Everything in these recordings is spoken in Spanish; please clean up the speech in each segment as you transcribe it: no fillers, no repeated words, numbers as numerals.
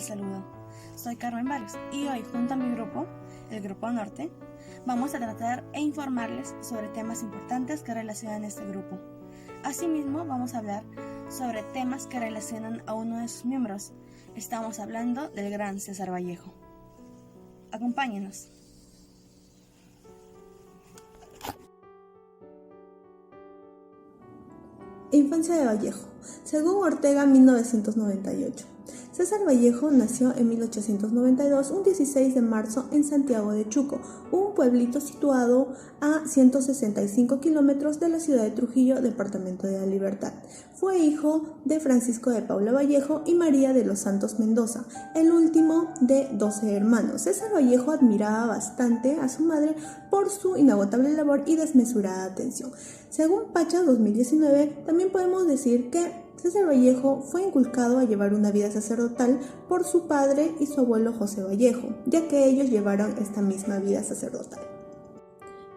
cordial saludo. Soy Carmen Vargas y hoy, junto a mi grupo, el Grupo Norte, vamos a tratar e informarles sobre temas importantes que relacionan este grupo. Asimismo, vamos a hablar sobre temas que relacionan a uno de sus miembros. Estamos hablando del gran César Vallejo. Acompáñenos. Infancia de Vallejo. Según Ortega, 1998. César Vallejo nació en 1892, un 16 de marzo, en Santiago de Chuco, un pueblito situado a 165 kilómetros de la ciudad de Trujillo, departamento de La Libertad. Fue hijo de Francisco de Paula Vallejo y María de los Santos Mendoza, el último de 12 hermanos. César Vallejo admiraba bastante a su madre por su inagotable labor y desmesurada atención. Según Pacha 2019, también podemos decir que César Vallejo fue inculcado a llevar una vida sacerdotal por su padre y su abuelo José Vallejo, ya que ellos llevaron esta misma vida sacerdotal.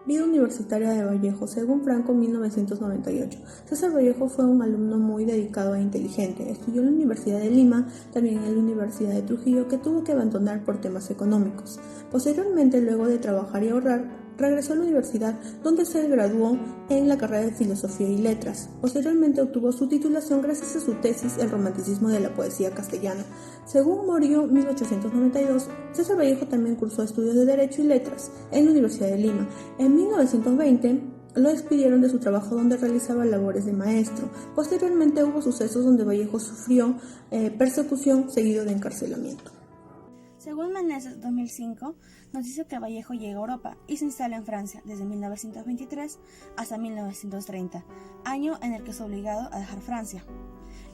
Vida universitaria de Vallejo. Según Franco, 1998. César Vallejo fue un alumno muy dedicado e inteligente. Estudió en la Universidad de Lima, también en la Universidad de Trujillo, que tuvo que abandonar por temas económicos. Posteriormente, luego de trabajar y ahorrar, regresó a la universidad, donde se graduó en la carrera de Filosofía y Letras. Posteriormente obtuvo su titulación gracias a su tesis El romanticismo de la poesía castellana. Según Morio, 1892, César Vallejo también cursó estudios de Derecho y Letras en la Universidad de Lima. En 1920 lo despidieron de su trabajo donde realizaba labores de maestro. Posteriormente hubo sucesos donde Vallejo sufrió persecución seguido de encarcelamiento. Según Meneses 2005, nos dice que Vallejo llega a Europa y se instala en Francia desde 1923 hasta 1930, año en el que es obligado a dejar Francia.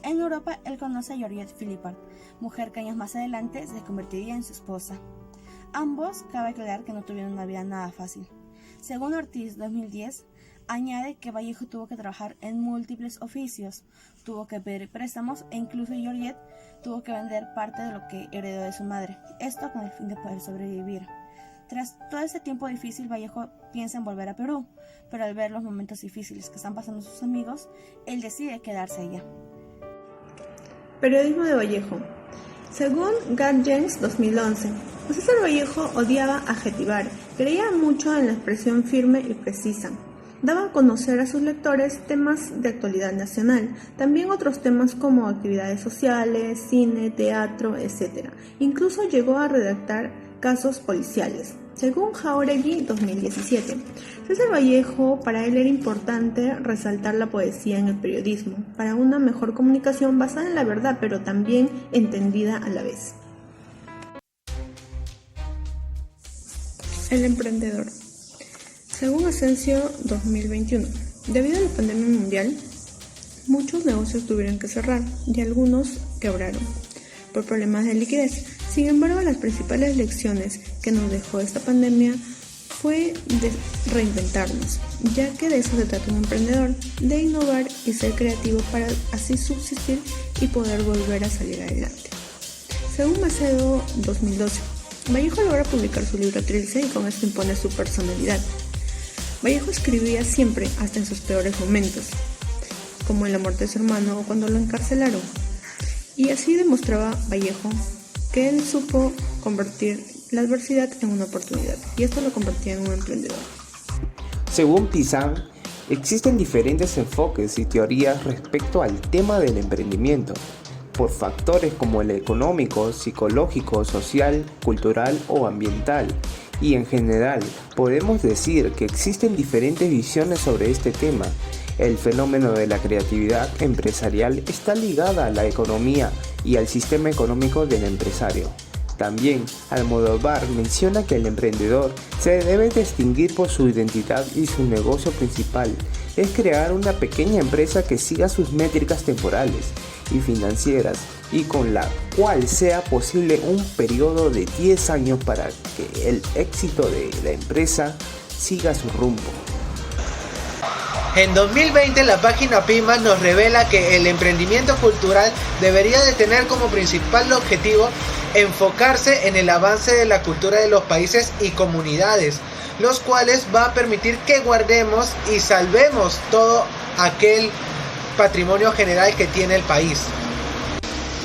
En Europa, él conoce a Georgette Philippard, mujer que años más adelante se convertiría en su esposa. Ambos, cabe aclarar que no tuvieron una vida nada fácil. Según Ortiz 2010, añade que Vallejo tuvo que trabajar en múltiples oficios, tuvo que pedir préstamos e incluso Georgette tuvo que vender parte de lo que heredó de su madre, esto con el fin de poder sobrevivir. Tras todo este tiempo difícil, Vallejo piensa en volver a Perú, pero al ver los momentos difíciles que están pasando sus amigos, él decide quedarse allá. Periodismo de Vallejo. Según Gadgens 2011, César Vallejo odiaba adjetivar, creía mucho en la expresión firme y precisa. Daba a conocer a sus lectores temas de actualidad nacional, también otros temas como actividades sociales, cine, teatro, etc. Incluso llegó a redactar casos policiales. Según Jauregui 2017, César Vallejo, para él era importante resaltar la poesía en el periodismo, para una mejor comunicación basada en la verdad, pero también entendida a la vez. El emprendedor. Según Asensio 2021, debido a la pandemia mundial, muchos negocios tuvieron que cerrar y algunos quebraron por problemas de liquidez. Sin embargo, las principales lecciones que nos dejó esta pandemia fue de reinventarnos, ya que de eso se trata un emprendedor, de innovar y ser creativo para así subsistir y poder volver a salir adelante. Según Macedo 2012, Vallejo logra publicar su libro Trilce y con esto impone su personalidad. Vallejo escribía siempre, hasta en sus peores momentos, como en la muerte de su hermano o cuando lo encarcelaron. Y así demostraba Vallejo que él supo convertir la adversidad en una oportunidad, y esto lo convertía en un emprendedor. Según Pizan, existen diferentes enfoques y teorías respecto al tema del emprendimiento, por factores como el económico, psicológico, social, cultural o ambiental. Y en general, podemos decir que existen diferentes visiones sobre este tema. El fenómeno de la creatividad empresarial está ligada a la economía y al sistema económico del empresario. También, Almodóvar menciona que el emprendedor se debe distinguir por su identidad y su negocio principal es crear una pequeña empresa que siga sus métricas temporales y financieras y con la cual sea posible un periodo de 10 años para que el éxito de la empresa siga su rumbo. En 2020 la página PYMA nos revela que el emprendimiento cultural debería de tener como principal objetivo enfocarse en el avance de la cultura de los países y comunidades, los cuales va a permitir que guardemos y salvemos todo aquel patrimonio general que tiene el país.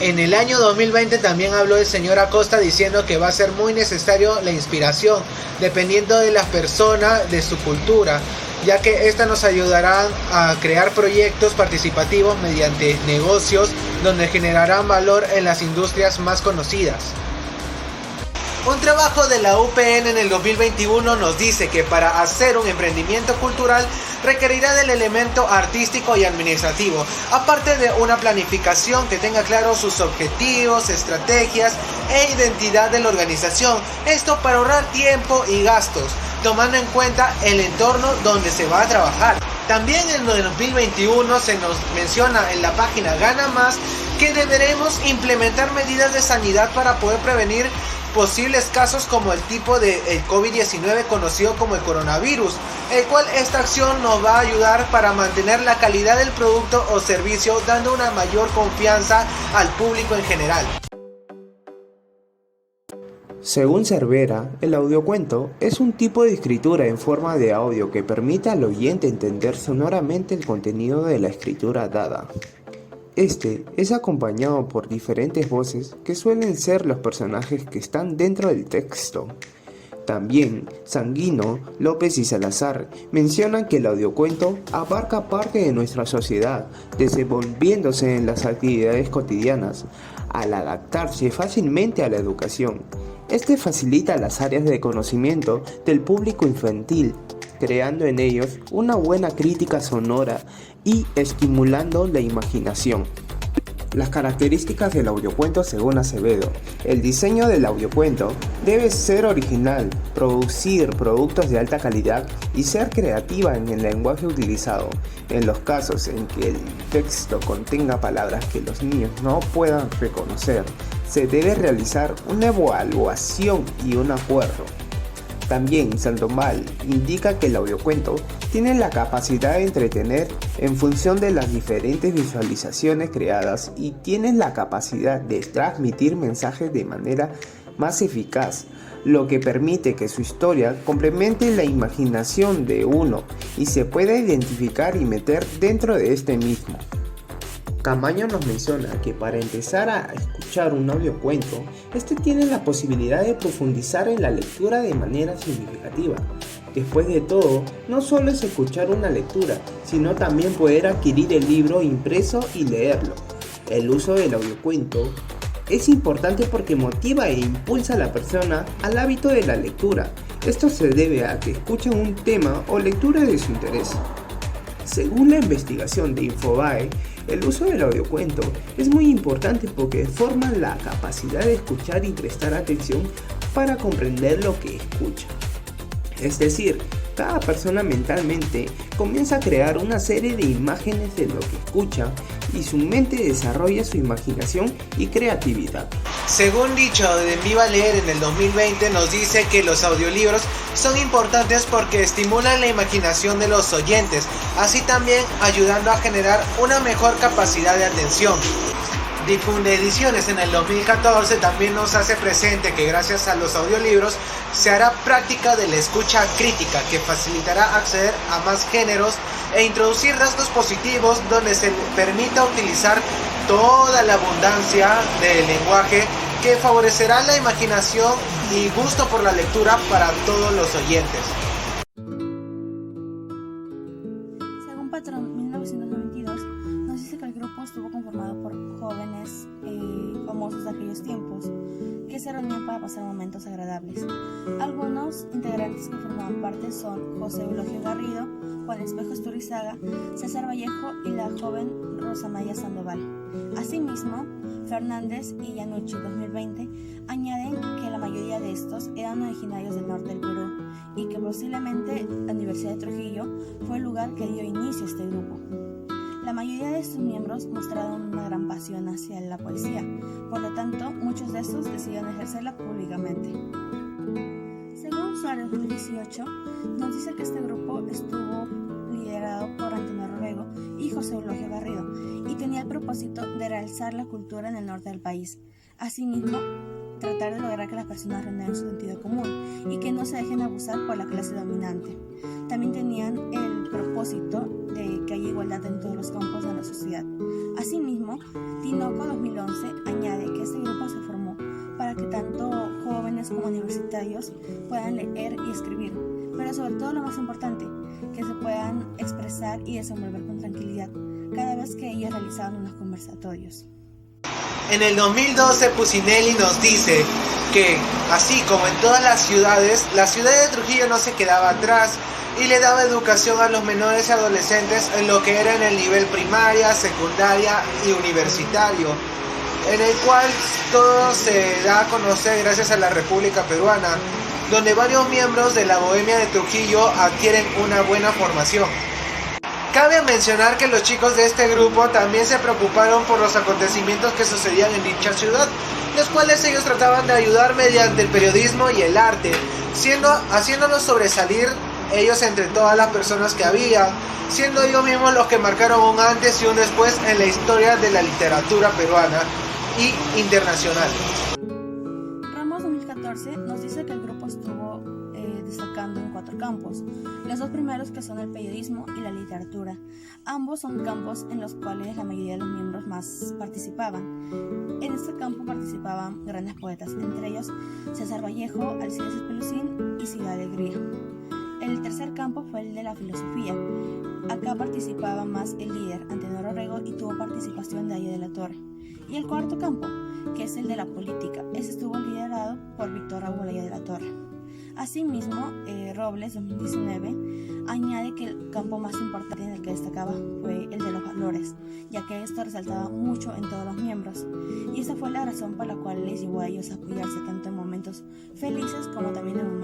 En el año 2020 también habló el señor Acosta diciendo que va a ser muy necesario la inspiración, dependiendo de las personas, de su cultura, ya que esta nos ayudará a crear proyectos participativos mediante negocios donde generarán valor en las industrias más conocidas. Un trabajo de la UPN en el 2021 nos dice que para hacer un emprendimiento cultural requerirá del elemento artístico y administrativo, aparte de una planificación que tenga claros sus objetivos, estrategias e identidad de la organización. Esto para ahorrar tiempo y gastos, tomando en cuenta el entorno donde se va a trabajar. También en el 2021 se nos menciona en la página Gana Más que deberemos implementar medidas de sanidad para poder prevenir posibles casos como el tipo de COVID-19 conocido como el coronavirus, el cual esta acción nos va a ayudar para mantener la calidad del producto o servicio, dando una mayor confianza al público en general. Según Cervera, el audiocuento es un tipo de escritura en forma de audio que permite al oyente entender sonoramente el contenido de la escritura dada. Este es acompañado por diferentes voces que suelen ser los personajes que están dentro del texto. También Sanguino, López y Salazar mencionan que el audiocuento abarca parte de nuestra sociedad, desenvolviéndose en las actividades cotidianas, al adaptarse fácilmente a la educación. Este facilita las áreas de conocimiento del público infantil, creando en ellos una buena crítica sonora y estimulando la imaginación. Las características del audiocuento según Acevedo. El diseño del audiocuento debe ser original, producir productos de alta calidad y ser creativa en el lenguaje utilizado. En los casos en que el texto contenga palabras que los niños no puedan reconocer, se debe realizar una evaluación y un acuerdo. También Sandoval indica que el audiocuento tiene la capacidad de entretener en función de las diferentes visualizaciones creadas y tiene la capacidad de transmitir mensajes de manera más eficaz, lo que permite que su historia complemente la imaginación de uno y se pueda identificar y meter dentro de este mismo. Camaño nos menciona que para empezar a escuchar un audiocuento, este tiene la posibilidad de profundizar en la lectura de manera significativa. Después de todo, no solo es escuchar una lectura, sino también poder adquirir el libro impreso y leerlo. El uso del audiocuento es importante porque motiva e impulsa a la persona al hábito de la lectura. Esto se debe a que escuchan un tema o lectura de su interés. Según la investigación de Infobae, el uso del audiocuento es muy importante porque forma la capacidad de escuchar y prestar atención para comprender lo que escucha. Es decir, cada persona mentalmente comienza a crear una serie de imágenes de lo que escucha y su mente desarrolla su imaginación y creatividad. Según dicho de Viva Leer en el 2020 nos dice que los audiolibros son importantes porque estimulan la imaginación de los oyentes, así también ayudando a generar una mejor capacidad de atención. Difunde Ediciones en el 2014 también nos hace presente que gracias a los audiolibros se hará práctica de la escucha crítica que facilitará acceder a más géneros e introducir rasgos positivos donde se permita utilizar toda la abundancia del lenguaje que favorecerá la imaginación y gusto por la lectura para todos los oyentes. Según Patrón 1992, nos dice que el grupo estuvo conformado por jóvenes famosos de aquellos tiempos que se reunían para pasar momentos agradables. Algunos integrantes que formaban parte son José Eulogio Garrido, Juan Espejo Esturizaga, César Vallejo y la joven Rosa Maya Sandoval. Asimismo, Fernández y Yanucci 2020 añaden que la mayoría de estos eran originarios del norte del Perú y que posiblemente la Universidad de Trujillo fue el lugar que dio inicio a este grupo. La mayoría de estos miembros mostraron una gran pasión hacia la poesía, por lo tanto, muchos de estos decidieron ejercerla públicamente. Según Suárez 2018, nos dice que este grupo estuvo liderado por Antonio Rorrego y José Eulogio Garrido y tenía el propósito de realzar la cultura en el norte del país. Asimismo, tratar de lograr que las personas renueven su sentido común y que no no se dejen abusar por la clase dominante. También tenían el propósito de que haya igualdad en todos los campos de la sociedad. Asimismo, Tinoco 2011 añade que este grupo se formó para que tanto jóvenes como universitarios puedan leer y escribir, pero sobre todo lo más importante, que se puedan expresar y desenvolver con tranquilidad cada vez que ellos realizaban unos conversatorios. En el 2012 Pucinelli nos dice que, así como en todas las ciudades, la ciudad de Trujillo no se quedaba atrás y le daba educación a los menores y adolescentes en lo que era en el nivel primaria, secundaria y universitario, en el cual todo se da a conocer gracias a la República Peruana, donde varios miembros de la Bohemia de Trujillo adquieren una buena formación. Cabe mencionar que los chicos de este grupo también se preocuparon por los acontecimientos que sucedían en dicha ciudad, los cuales ellos trataban de ayudar mediante el periodismo y el arte, haciéndolos sobresalir ellos entre todas las personas que había, siendo ellos mismos los que marcaron un antes y un después en la historia de la literatura peruana y internacional. Ramos 2014 nos dice que el grupo estuvo destacando en 4 campos, los 2 primeros que son el periodismo y la literatura. Ambos son campos en los cuales la mayoría de los miembros más participaban. En este campo participaban grandes poetas, entre ellos César Vallejo, Alcides Pelusín y Ciudad Alegría. El tercer campo fue el de la filosofía. Acá participaba más el líder, Antenor Orrego, y tuvo participación de Aya de la Torre. Y el cuarto campo, que es el de la política, ese estuvo liderado por Víctor Raúl Aya de la Torre. Asimismo, Robles 2019 añade que el campo más importante en el que destacaba fue el de los valores, ya que esto resaltaba mucho en todos los miembros, y esa fue la razón por la cual les llevó a ellos a apoyarse tanto en momentos felices como también en